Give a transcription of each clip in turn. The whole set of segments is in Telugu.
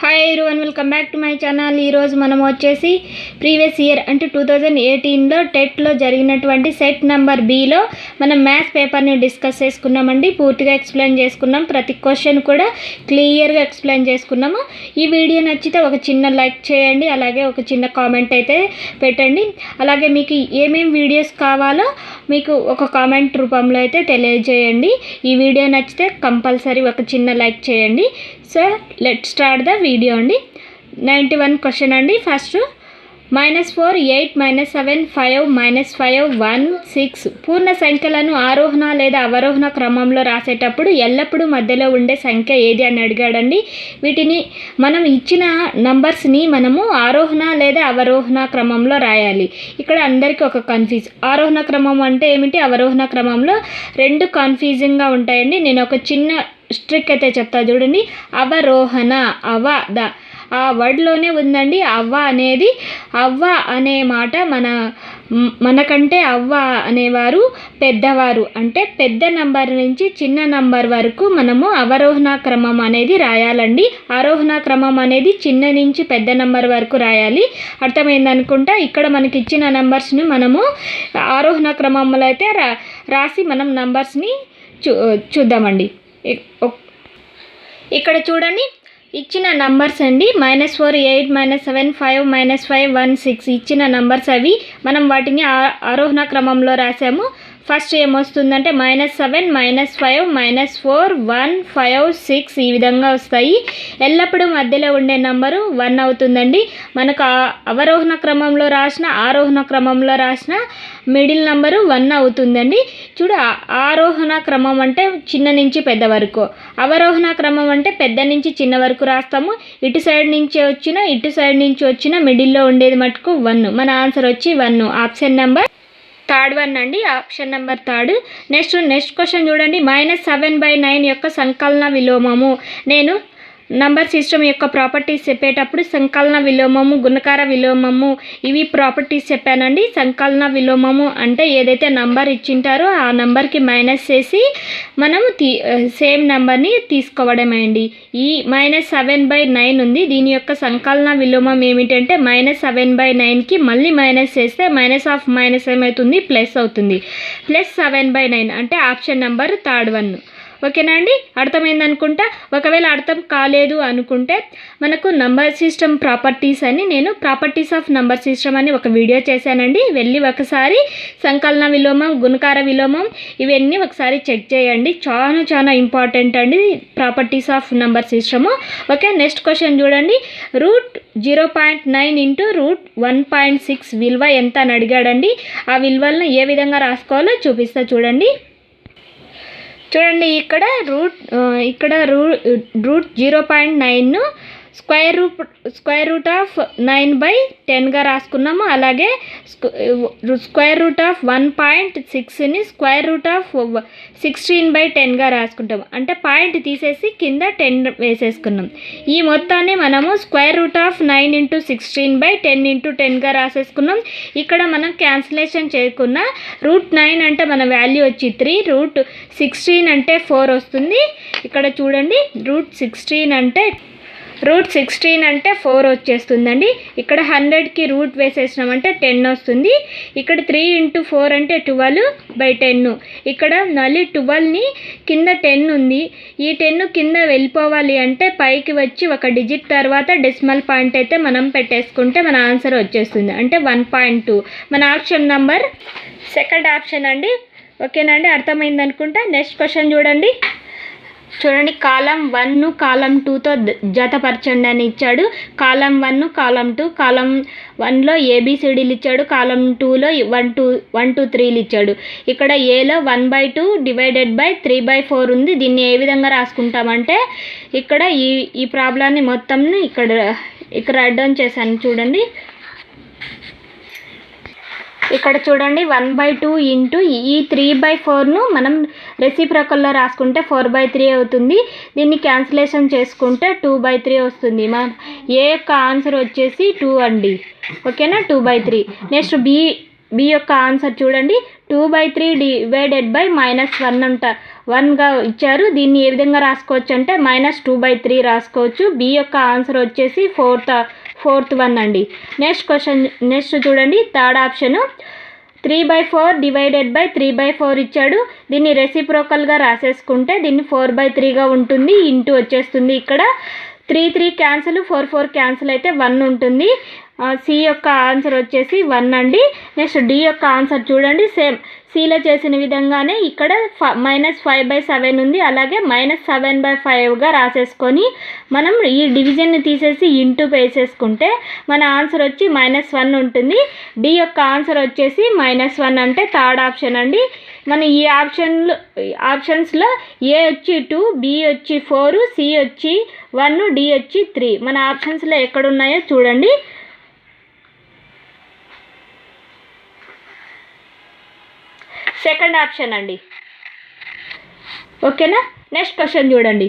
Hi everyone, welcome back to my channel. ఈరోజు మనం వచ్చేసి ప్రీవియస్ ఇయర్ అంటే 2018లో టెట్లో జరిగినటువంటి సెట్ నెంబర్ బిలో మనం మ్యాథ్స్ పేపర్ని డిస్కస్ చేసుకున్నామండి. పూర్తిగా ఎక్స్ప్లెయిన్ చేసుకున్నాం, ప్రతి క్వశ్చన్ కూడా క్లియర్గా ఎక్స్ప్లెయిన్ చేసుకున్నాము. ఈ వీడియో నచ్చితే ఒక చిన్న లైక్ చేయండి, అలాగే ఒక చిన్న కామెంట్ అయితే పెట్టండి. అలాగే మీకు ఏమేమి వీడియోస్ కావాలో మీకు ఒక కామెంట్ రూపంలో అయితే తెలియజేయండి. ఈ వీడియో నచ్చితే కంపల్సరీ ఒక చిన్న లైక్ చేయండి. So let start the video అండి. 91 క్వశ్చన్ అండి. ఫస్ట్ -4, 8, -7, 5, -5, 1, 6 పూర్ణ సంఖ్యలను ఆరోహణ లేదా అవరోహణ క్రమంలో రాసేటప్పుడు ఎల్లప్పుడూ మధ్యలో ఉండే సంఖ్య ఏది అని అడిగాడండి. వీటిని మనం ఇచ్చిన నంబర్స్ని మనము ఆరోహణ లేదా అవరోహణ క్రమంలో రాయాలి. ఇక్కడ అందరికీ ఒక కన్ఫ్యూజ్, ఆరోహణ క్రమం అంటే ఏమిటి, అవరోహణ క్రమంలో రెండు కన్ఫ్యూజింగ్గా ఉంటాయండి. నేను ఒక చిన్న ట్రిక్ అయితే చెప్తా చూడండి. అవరోహణ, ఆ వర్డ్లోనే ఉందండి. అవ్వ అనే మాట మనకంటే అవ్వ అనేవారు పెద్దవారు, అంటే పెద్ద నంబర్ నుంచి చిన్న నంబర్ వరకు మనము అవరోహణ క్రమం అనేది రాయాలండి. ఆరోహణ క్రమం అనేది చిన్న నుంచి పెద్ద నంబర్ వరకు రాయాలి. అర్థమైందనుకుంటా. ఇక్కడ మనకి ఇచ్చిన నంబర్స్ని మనము ఆరోహణ క్రమంలో అయితే రాసి మనం నంబర్స్ని చూద్దామండి. ఇక్కడ చూడండి, ఇచ్చిన నంబర్స్ అండి. -4, 8, -7, 5, -5, 1, 6 ఇచ్చిన నంబర్స్ అవి. మనం వాటిని ఆరోహణ క్రమంలో రాసాము. ఫస్ట్ ఏమొస్తుందంటే -7, -5, -4, 1, 5, 6 ఈ విధంగా వస్తాయి. ఎల్లప్పుడూ మధ్యలో ఉండే నంబరు 1 అవుతుందండి. మనకు అవరోహణ క్రమంలో రాసిన, ఆరోహణ క్రమంలో రాసిన మిడిల్ నంబరు 1 అవుతుందండి. చూడు, ఆరోహణ క్రమం అంటే చిన్న నుంచి పెద్ద వరకు, అవరోహణ క్రమం అంటే పెద్ద నుంచి చిన్న వరకు రాస్తాము. ఇటు సైడ్ నుంచి వచ్చిన మిడిల్లో ఉండేది మటుకు 1. మన ఆన్సర్ వచ్చి 1, ఆప్షన్ నెంబర్ 3 అండి. Option number 3. నెక్స్ట్ క్వశ్చన్ చూడండి. -7/9 యొక్క సంకలన విలోమము. నేను నంబర్ సిస్టమ్ యొక్క ప్రాపర్టీస్ చెప్పేటప్పుడు సంకలన విలోమము, గుణకార విలోమము ఇవి ప్రాపర్టీస్ చెప్పానండి. సంకలన విలోమము అంటే ఏదైతే నంబర్ ఇచ్చింటారో ఆ నంబర్కి మైనస్ చేసి మనం సేమ్ నెంబర్ని తీసుకోవడమే అండి. ఈ -7/9 ఉంది, దీని యొక్క సంకలన విలోమం ఏమిటంటే -7/9కి మళ్ళీ మైనస్ చేస్తే -(-) ఏమవుతుంది, ప్లస్ అవుతుంది. +7/9 అంటే ఆప్షన్ నెంబర్ 3. ఓకేనా అండి, అర్థమైందనుకుంటా. ఒకవేళ అర్థం కాలేదు అనుకుంటే మనకు నంబర్ సిస్టమ్ ప్రాపర్టీస్ అని, నేను ప్రాపర్టీస్ ఆఫ్ నంబర్ సిస్టమ్ అని ఒక వీడియో చేశానండి. వెళ్ళి ఒకసారి సంకలన విలోమం, గుణకార విలోమం ఇవన్నీ ఒకసారి చెక్ చేయండి. చాలా ఇంపార్టెంట్ అండి properties of number system. Okay, next question చూడండి. √0.9 × √1.6 విలువ ఎంత అని అడిగాడండి. ఆ విలువలను ఏ విధంగా రాసుకోవాలో చూపిస్తా చూడండి. ఇక్కడ √0.9ను √9/10గా రాసుకున్నాము. అలాగే √1.6ని √16/10గా రాసుకుంటాము. అంటే పాయింట్ తీసేసి కింద 10 వేసేసుకున్నాం. ఈ మొత్తాన్ని మనము √9 × 16/10 × 10గా రాసేసుకున్నాం. ఇక్కడ మనం క్యాన్సిలేషన్ చేయకున్న √9 అంటే మన వాల్యూ వచ్చి 3, √16 అంటే 4 వస్తుంది. ఇక్కడ చూడండి, √16 అంటే 4 వచ్చేస్తుందండి. ఇక్కడ 100కి రూట్ వేసేసినామంటే 10 వస్తుంది. ఇక్కడ 3 × 4 అంటే 12/10. ఇక్కడ మళ్ళీ 12ని కింద 10 ఉంది, ఈ 10 కింద వెళ్ళిపోవాలి అంటే పైకి వచ్చి ఒక డిజిట్ తర్వాత డెసిమల్ పాయింట్ అయితే మనం పెట్టేసుకుంటే మన ఆన్సర్ వచ్చేస్తుంది, అంటే 1.2. మన ఆప్షన్ నెంబర్ 2 ఆప్షన్ అండి. ఓకేనా అండి, అర్థమైందనుకుంటా. నెక్స్ట్ క్వశ్చన్ చూడండి. కాలం 1 కాలం 2తో జతపరచండి అని ఇచ్చాడు. కాలం 1, కాలం 2. కాలం 1లో ABCDలు ఇచ్చాడు, కాలం 2లో 1, 2, 3లు ఇచ్చాడు. ఇక్కడ ఏలో 1/2 / 3/4 ఉంది. దీన్ని ఏ విధంగా రాసుకుంటామంటే ఇక్కడ ఈ ప్రాబ్లాన్ని మొత్తంని ఇక్కడ రైట్ డౌన్ చేశాను చూడండి. ఇక్కడ చూడండి, 1/2 ఇంటూ ఈ 3/4ను మనం రెసిప్రోకల్లో రాసుకుంటే 4/3 అవుతుంది. దీన్ని క్యాన్సిలేషన్ చేసుకుంటే 2/3 వస్తుంది. ఏ యొక్క ఆన్సర్ వచ్చేసి 2 అండి. ఓకేనా, 2/3. నెక్స్ట్ బి యొక్క ఆన్సర్ చూడండి. 2/3 / -1 అంట 1గా ఇచ్చారు. దీన్ని ఏ విధంగా రాసుకోవచ్చు అంటే -2/3 రాసుకోవచ్చు. బి యొక్క ఆన్సర్ వచ్చేసి ఫోర్త్ వన్ అండి. నెక్స్ట్ చూడండి, థర్డ్ ఆప్షను 3/4 డివైడెడ్ బై 3/4 ఇచ్చాడు. దీన్ని రెసిప్రోకల్గా రాసేసుకుంటే దీన్ని 4/3గా ఉంటుంది. ఇంటూ వచ్చేస్తుంది. ఇక్కడ 3 క్యాన్సిల్, 4 క్యాన్సిల్ అయితే 1 ఉంటుంది. సి యొక్క ఆన్సర్ వచ్చేసి 1 అండి. నెక్స్ట్ డి యొక్క ఆన్సర్ చూడండి, సేమ్ సిలో చేసిన విధంగానే ఇక్కడ -5/7 ఉంది. అలాగే -7/5గా రాసేసుకొని మనం ఈ డివిజన్ని తీసేసి ఇంటూ వేసేసుకుంటే మన ఆన్సర్ వచ్చి -1 ఉంటుంది. డి యొక్క ఆన్సర్ వచ్చేసి -1 అంటే థర్డ్ ఆప్షన్ అండి. మన ఈ ఆప్షన్స్లో ఏ వచ్చి 2, బి వచ్చి 4, సి వచ్చి 1, డి వచ్చి 3. మన ఆప్షన్స్లో ఎక్కడున్నాయో చూడండి. సెకండ్ ఆప్షన్ అండి. ఓకేనా. నెక్స్ట్ క్వశ్చన్ చూడండి,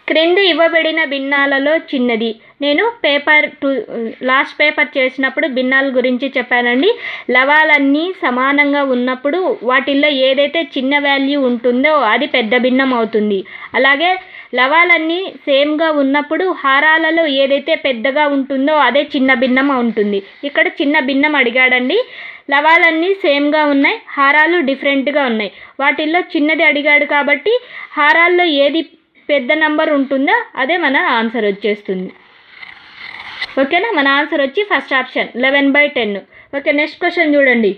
క్రింద ఇవ్వబడిన భిన్నాలలో చిన్నది. నేను లాస్ట్ పేపర్ చేసినప్పుడు భిన్నాల గురించి చెప్పానండి. లవాలన్నీ సమానంగా ఉన్నప్పుడు వాటిల్లో ఏదైతే చిన్న వాల్యూ ఉంటుందో అది పెద్ద భిన్నం అవుతుంది. అలాగే లవాలన్నీ సేమ్గా ఉన్నప్పుడు హారాలలో ఏదైతే పెద్దగా ఉంటుందో అదే చిన్న భిన్నం ఉంటుంది. ఇక్కడ చిన్న భిన్నం అడిగాడండి. లవాలన్నీ సేమ్గా ఉన్నాయి, హారాలు డిఫరెంట్గా ఉన్నాయి. వాటిల్లో చిన్నది అడిగాడు కాబట్టి హారాల్లో ఏది పెద్ద నంబర్ ఉంటుందో అదే మన ఆన్సర్ వచ్చేస్తుంది. ఓకేనా. మన ఆన్సర్ వచ్చి first option 11/10. Okay. Next question చూడండి,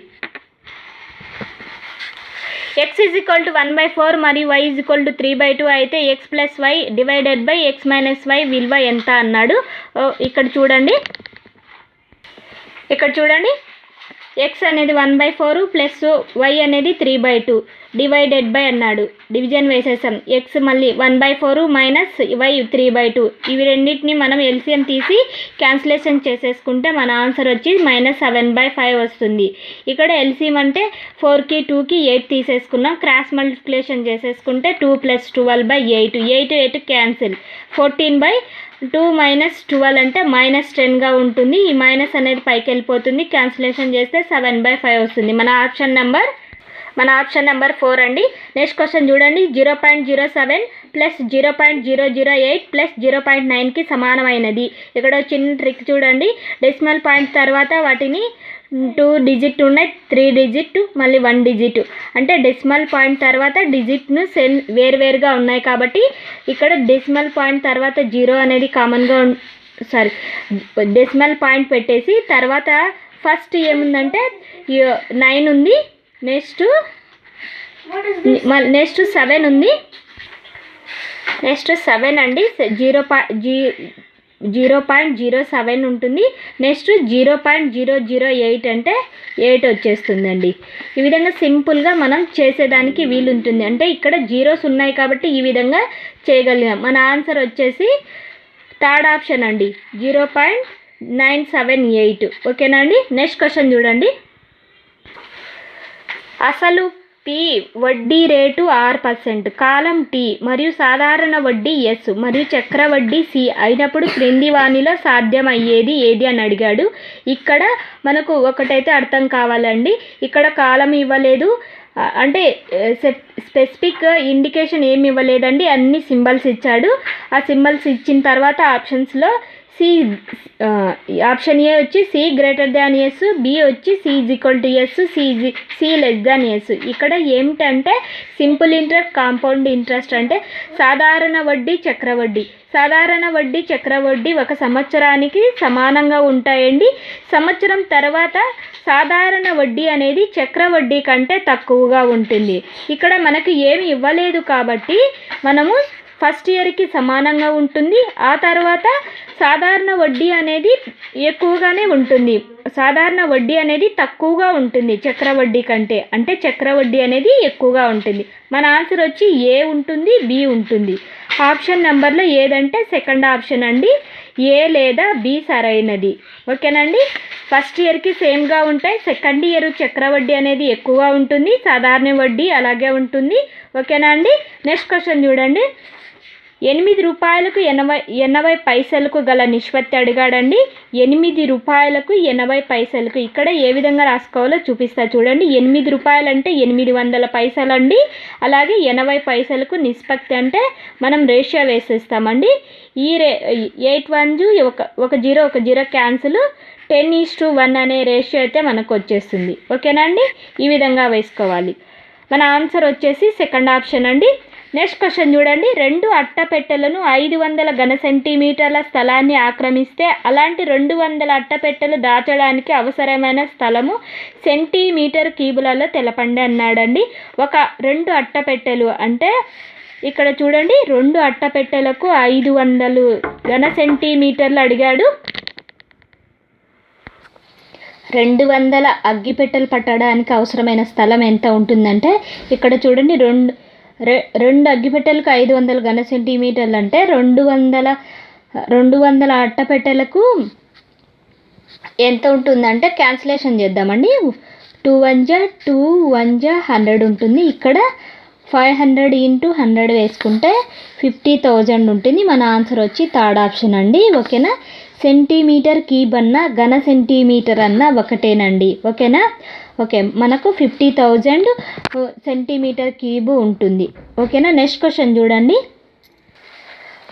x = 1/4 మరియు y = 3/2 అయితే x + y divided by x - y విలువ ఎంత అన్నాడు. ఇక్కడ చూడండి x అనేది 1/4 ప్లస్ y అనేది 3/2 డివైడెడ్ బై అన్నాడు. డివిజన్ వేసేసాం. x మళ్ళీ 1/4 మైనస్ y 3/2. ఇవి రెండింటిని మనం ఎల్సిఎం తీసి క్యాన్సిలేషన్ చేసేసుకుంటే మన ఆన్సర్ వచ్చి -7/5 వస్తుంది. ఇక్కడ ఎల్సిఎం అంటే 4కి 2కి 8 తీసేసుకున్నాం. క్రాస్ మల్టిప్లికేషన్ చేసేసుకుంటే 2 + 12/8. 8 క్యాన్సిల్. 14/2 - 12 అంటే -10గా ఉంటుంది. ఈ మైనస్ అనేది పైకి వెళ్ళిపోతుంది. క్యాన్సిలేషన్ చేస్తే 7/5 వస్తుంది. మన ఆప్షన్ నెంబర్ 4 అండి. నెక్స్ట్ క్వశ్చన్ చూడండి, 0.07 ప్లస్ 0.008 ప్లస్ 0.9కి సమానమైనది. ఇక్కడ చిన్న ట్రిక్ చూడండి, డెసిమల్ పాయింట్ తర్వాత వాటిని 2 డిజిట్ ఉన్నాయి, 3 డిజిట్, మళ్ళీ 1 డిజిట్. అంటే డెసిమల్ పాయింట్ తర్వాత డిజిట్ను వేరువేరుగా ఉన్నాయి కాబట్టి ఇక్కడ డెసిమల్ పాయింట్ తర్వాత 0 అనేది కామన్గా డెసిమల్ పాయింట్ పెట్టేసి తర్వాత ఫస్ట్ ఏముందంటే 9 ఉంది. నెక్స్ట్ 7 ఉంది. నెక్స్ట్ 7 అండి, 0.07 ఉంటుంది. నెక్స్ట్ 0.008 అంటే 8 వచ్చేస్తుందండి. ఈ విధంగా సింపుల్గా మనం చేసేదానికి వీలుంటుంది. అంటే ఇక్కడ జీరోస్ ఉన్నాయి కాబట్టి ఈ విధంగా చేయగలిగాం. మన ఆన్సర్ వచ్చేసి థర్డ్ ఆప్షన్ అండి, 0.978. ఓకేనా అండి. నెక్స్ట్ క్వశ్చన్ చూడండి, అసలు P వడ్డీ రేటు 6%, కాలం T మరియు సాధారణ వడ్డీ S మరియు చక్రవడ్డీ C అయినప్పుడు క్రింది వానిలో సాధ్యమయ్యేది ఏది అని అడిగాడు. ఇక్కడ మనకు ఒకటైతే అర్థం కావాలండి. ఇక్కడ కాలం ఇవ్వలేదు, అంటే స్పెసిఫిక్ ఇండికేషన్ ఏమి ఇవ్వలేదండి. అన్ని సింబల్స్ ఇచ్చాడు. ఆ సింబల్స్ ఇచ్చిన తర్వాత ఆప్షన్స్లో ఆప్షన్ ఏ వచ్చి C > S, B వచ్చి C = S, C S. ఇక్కడ ఏమిటంటే సింపుల్ ఇంట్రెస్ట్, కాంపౌండ్ ఇంట్రెస్ట్ అంటే సాధారణ వడ్డీ, చక్రవడ్డీ. సాధారణ వడ్డీ, చక్రవడ్డీ 1 సంవత్సరానికి సమానంగా ఉంటాయండి. సంవత్సరం తర్వాత సాధారణ వడ్డీ అనేది చక్రవడ్డీ కంటే తక్కువగా ఉంటుంది. ఇక్కడ మనకు ఏమి ఇవ్వలేదు కాబట్టి మనము ఫస్ట్ ఇయర్కి సమానంగా ఉంటుంది. ఆ తర్వాత సాధారణ వడ్డీ అనేది ఎక్కువగానే ఉంటుంది, సాధారణ వడ్డీ అనేది తక్కువగా ఉంటుంది చక్రవడ్డీ కంటే. అంటే చక్రవడ్డీ అనేది ఎక్కువగా ఉంటుంది. మన ఆన్సర్ వచ్చి ఏ ఉంటుంది, బి ఉంటుంది. ఆప్షన్ నెంబర్లో ఏదంటే సెకండ్ ఆప్షన్ అండి, ఏ లేదా బి సరైనది. ఓకేనండి. ఫస్ట్ ఇయర్కి సేమ్గా ఉంటాయి, సెకండ్ ఇయర్ చక్రవడ్డీ అనేది ఎక్కువగా ఉంటుంది, సాధారణ వడ్డీ అలాగే ఉంటుంది. ఓకేనా అండి. నెక్స్ట్ క్వశ్చన్ చూడండి, రూపాయలకు 80 పైసలకు గల నిష్పత్తి అడిగాడండి. రూపాయలకు ఇక్కడ ఏ విధంగా రాసుకోవాలో చూపిస్తా చూడండి. రూపాయలు అంటే 800 పైసలండి. అలాగే 80 పైసలకు నిష్పత్తి అంటే మనం రేషియో వేసేస్తామండి. ఈ 8 1 ఒక జీరో క్యాన్సిల్ 10:1 అనే రేషియో అయితే మనకు వచ్చేస్తుంది. ఓకేనా అండి? ఈ విధంగా వేసుకోవాలి. మన ఆన్సర్ వచ్చేసి సెకండ్ ఆప్షన్ అండి. నెక్స్ట్ క్వశ్చన్ చూడండి. 2 అట్టపెట్టెలను 500 ఘన సెంటీమీటర్ల స్థలాన్ని ఆక్రమిస్తే అలాంటి 200 అట్టపెట్టెలు దాచడానికి అవసరమైన స్థలము సెంటీమీటర్ క్యూబులలో తెలపండి అన్నాడండి. ఒక 2 అట్టపెట్టెలు అంటే ఇక్కడ చూడండి, 2 అట్టపెట్టెలకు 500 ఘన సెంటీమీటర్లు అడిగాడు. 200 అగ్గిపెట్టెలు పట్టడానికి అవసరమైన స్థలం ఎంత ఉంటుందంటే ఇక్కడ చూడండి, 2 అగ్గిపెట్టెలకు 500 ఘన సెంటీమీటర్లు అంటే 200 అట్టపెట్టెలకు ఎంత ఉంటుందంటే క్యాన్సిలేషన్ చేద్దామండి. 2 1 100 ఉంటుంది. ఇక్కడ 500 × 100 వేసుకుంటే 50,000 ఉంటుంది. మన ఆన్సర్ వచ్చి థర్డ్ ఆప్షన్ అండి. ఓకేనా? సెంటీమీటర్ క్యూబ్ అన్న ఘన సెంటీమీటర్ అన్న ఒకటేనండి. ఓకేనా? ఓకే, మనకు 50,000 సెంటీమీటర్ క్యూబ్ ఉంటుంది. ఓకేనా? నెక్స్ట్ క్వశ్చన్ చూడండి.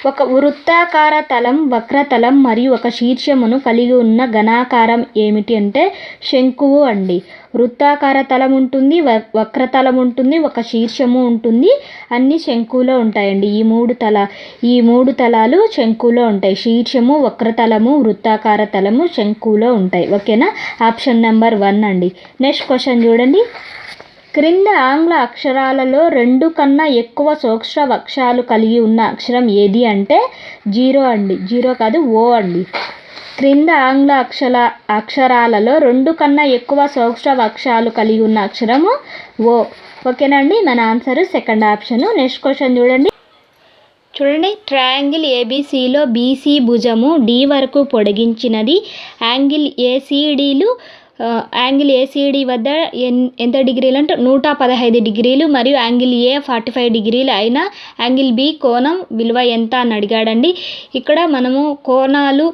ఒక వృత్తాకార తలం, వక్రతలం మరియు ఒక శీర్షమును కలిగి ఉన్న ఘనాకారం ఏమిటి అంటే శంకువు అండి. వృత్తాకార తలం ఉంటుంది, వక్రతలం ఉంటుంది, ఒక శీర్షము ఉంటుంది. అన్ని శంకువులో ఉంటాయండి. ఈ మూడు తలాలు శంకువులో ఉంటాయి. శీర్షము, వక్రతలము, వృత్తాకార తలము శంకువులో ఉంటాయి. ఓకేనా? ఆప్షన్ నెంబర్ 1 అండి. నెక్స్ట్ క్వశ్చన్ చూడండి. క్రింద ఆంగ్ల అక్షరాలలో 2 కన్నా ఎక్కువ సూక్ష్మ అక్షరాలు కలిగి ఉన్న అక్షరం ఏది అంటే 0 అండి. 0 కాదు, O అండి. క్రింద ఆంగ్ల అక్షరాలలో 2 కన్నా ఎక్కువ సూక్ష్మ అక్షరాలు కలిగి ఉన్న అక్షరము O. ఓకేనండి? మన answer second option. Next question చూడండి. ట్రయాంగిల్ ఏబిసిలో బీసీ భుజము D వరకు పొడిగించినది. యాంగిల్ ఏసీడీ వద్ద ఎంత డిగ్రీలు అంటే 115 డిగ్రీలు మరియు యాంగిల్ ఏ 45 డిగ్రీలు అయిన యాంగిల్ బి కోణం విలువ ఎంత అని అడిగాడండి. ఇక్కడ మనము కోణాలు